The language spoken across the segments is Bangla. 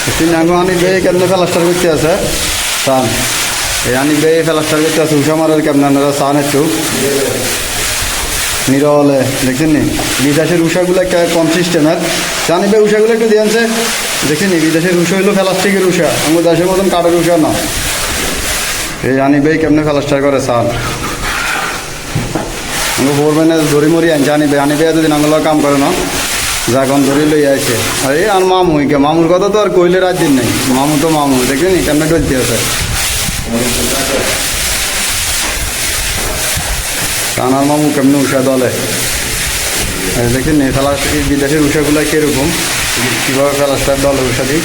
নাঙ্গু হানি বে কেমনে প্লাস্টার করতে আছে সান এই হানি বে প্লাস্টার করতে আছে উষা মারের কেমন আপনারা সান একটু নিরলে দেখছেন নি বিদেশের উষাগুলো কম সিস্টেমের জানি বে উষাগুলো একটু দিয়েছে দেখছেন নি বিদেশের উষা হইলো প্লাস্টিকের উষা আমাদের দেশের মতন কাঠের উষা না এই হানি বে কেমনে প্লাস্টার করে সান আমি বলবেন ধরি মরি আনছে আনি বে যদি নাঙ্গল কাম করে না যখন ধরে লই আছে আরে আর মামুইকে মামুর কথা তো আর কইলে রাত দিন নেই মামু তো মামু দেখেনি কেমনে ডলতে আছে কানার মামু কেমনে উষা দলে দেখেন ফেলা বিদেশের উষাগুলো কীরকম কীভাবে ফেলাস্টার দলে উষা দিই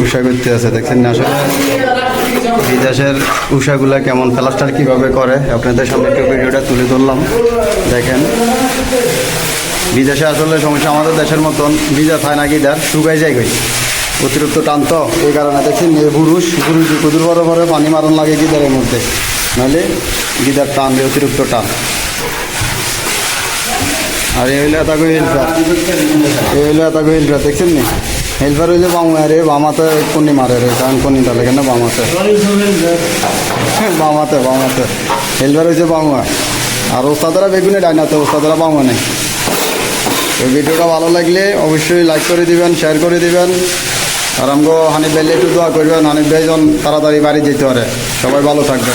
উষা করতে আছে দেখছেন না আসলে বিদেশের উষাগুলা কেমন প্লাস্টার কিভাবে করে আপনাদের সামনে একটু ভিডিওটা তুলে ধরলাম দেখেন বিদেশে আসলে সমস্যা আমাদের দেশের মতন ভিজা থায় না গিদার শুকাই যায় গই অতিরিক্ত টান তো এই কারণে দেখছেন পুরুষ কুদুর বড় বড় পানি মারণ লাগে গিদারের মধ্যে নাহলে গিদার টান অতিরিক্ত টান আর এই হইলে তাকে হেল্পার এই হইলে তাকে হেল্পার দেখছেন নি হেল্পার হইলে বামু আরে বামাতে কোনি মারে রে কারণ কোনি তাহলে কেন বামাতে বামাতে হেল্পার হয়েছে বামুয়া আর ওস্তাদারা বেগুনে ডাইনাতে ওস্তাদারা বামুয়া নেই এই ভিডিওটা ভালো লাগলে অবশ্যই লাইক করে দিবেন শেয়ার করে দিবেন আর আমগো হানিফ ভাইলে একটু দোয়া করবেন হানিফ ভাই যেন তাড়াতাড়ি বাড়ি যেতে পারে সবাই ভালো থাকবে